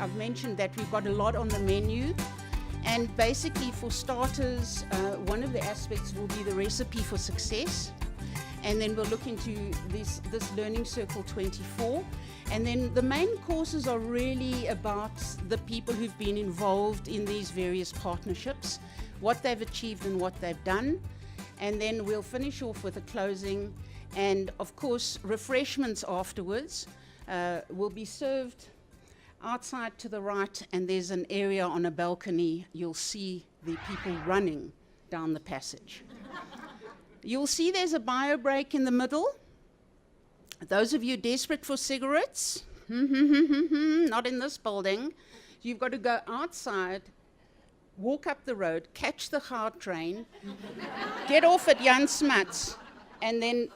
I've mentioned that we've got a lot on the menu. And basically, for starters, one of the aspects will be the recipe for success. And then we'll look into this Learning Circle 24. And then the main courses are really about the people who've been involved in these various partnerships, what they've achieved and what they've done. And then we'll finish off with a closing. And of course, refreshments afterwards will be served outside to the right, and there's an area on a balcony. You'll see the people running down the passage. You'll see there's a bio break in the middle. Those of you desperate for cigarettes, not in this building. You've got to go outside, walk up the road, catch the Goud train, get off at Jan Smuts, and then,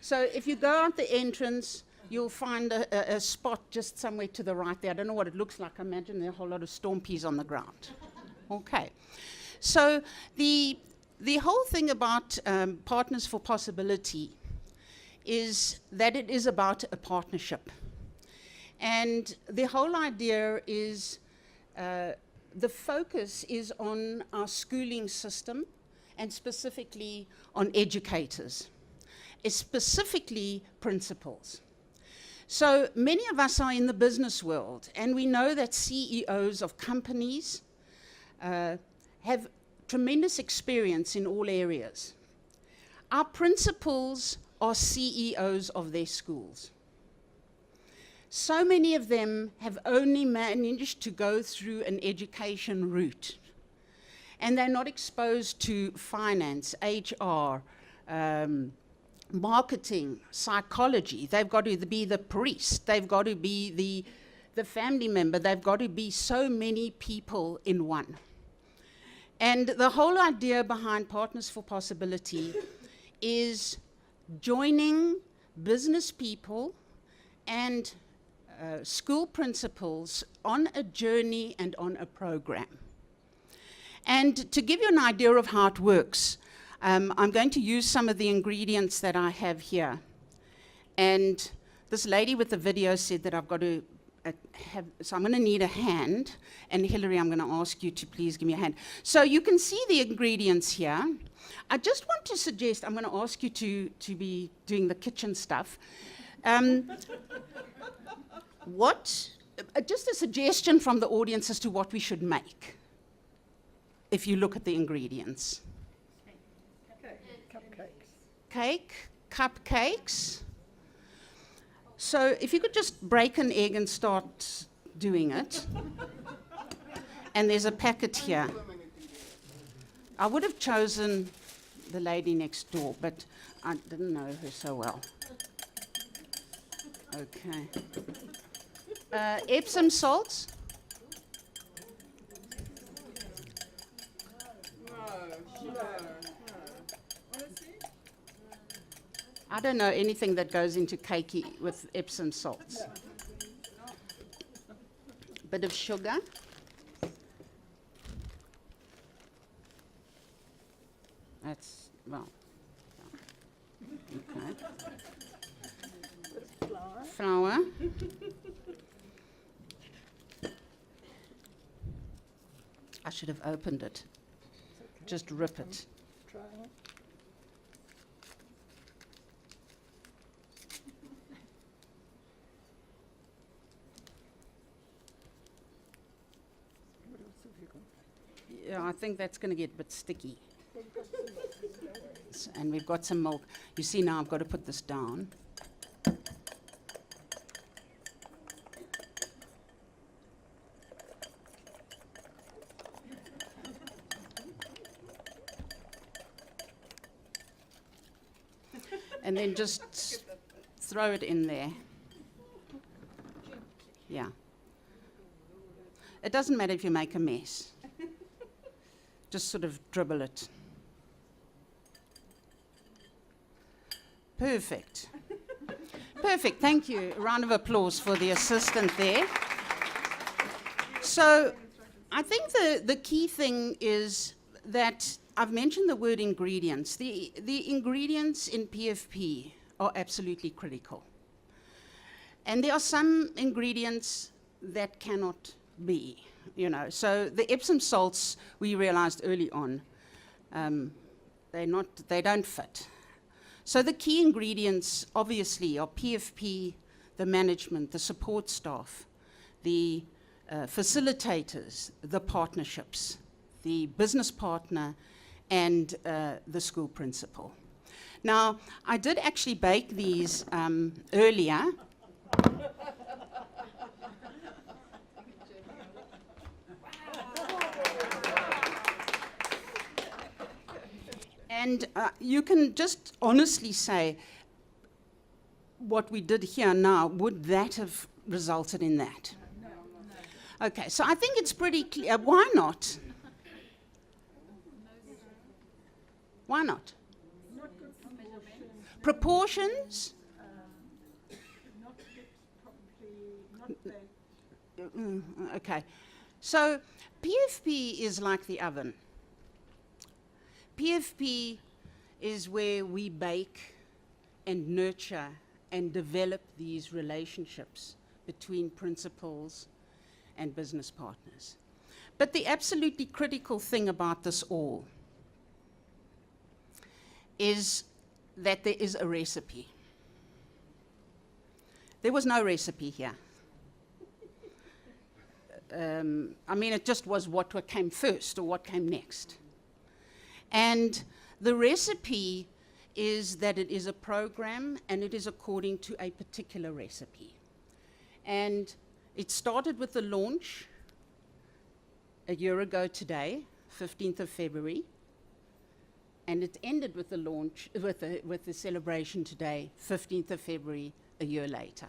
so if you go out the entrance, you'll find a spot just somewhere to the right there. I don't know what it looks like. I imagine there are a whole lot of storm peas on the ground. Okay. So the whole thing about Partners for Possibility is that it is about a partnership. And the whole idea is the focus is on our schooling system and specifically on educators, specifically principals. So many of us are in the business world, and we know that CEOs of companies have tremendous experience in all areas. Our principals are CEOs of their schools. So many of them have only managed to go through an education route, and they're not exposed to finance, HR, marketing, psychology. They've got to be the priest, they've got to be the family member, they've got to be so many people in one. And the whole idea behind Partners for Possibility is joining business people and school principals on a journey and on a program. And to give you an idea of how it works, I'm going to use some of the ingredients that I have here. And this lady with the video said that I've got to so I'm going to need a hand. And Hillary, I'm going to ask you to please give me a hand. So you can see the ingredients here. I just want to suggest, I'm going to ask you to be doing the kitchen stuff. Just a suggestion from the audience as to what we should make, if you look at the ingredients. Cupcakes. So if you could just break an egg and start doing it. And there's a packet here. I would have chosen the lady next door, but I didn't know her so well. Okay. Epsom salts. I don't know anything that goes into cakey with Epsom salts. Bit of sugar. That's, well, okay. Flour. I should have opened it. Just rip it. Try it. Yeah, I think that's going to get a bit sticky. And we've got some milk. You see now I've got to put this down. And then just throw it in there. Yeah. It doesn't matter if you make a mess. Just sort of dribble it. Perfect. Perfect, thank you. A round of applause for the assistant there. So I think the key thing is that I've mentioned the word ingredients. The ingredients in PFP are absolutely critical. And there are some ingredients that cannot be, you know. So the Epsom salts, we realized early on, they don't fit. So the key ingredients obviously are PFP, the management, the support staff, the facilitators, the partnerships, the business partner, and the school principal. Now, I did actually bake these earlier. And you can just honestly say, what we did here now, would that have resulted in that? No. Okay, so I think it's pretty clear. Why not? Why not? Not good Proportions? Not fit properly, not baked. Okay, so PFP is like the oven. PFP is where we bake and nurture and develop these relationships between principals and business partners. But the absolutely critical thing about this all is that there is a recipe. There was no recipe here. I mean, it just was what came first or what came next. And the recipe is that it is a program and it is according to a particular recipe. And it started with the launch a year ago today, 15th of February, and it ended with the launch, with the celebration today, 15th of February, a year later.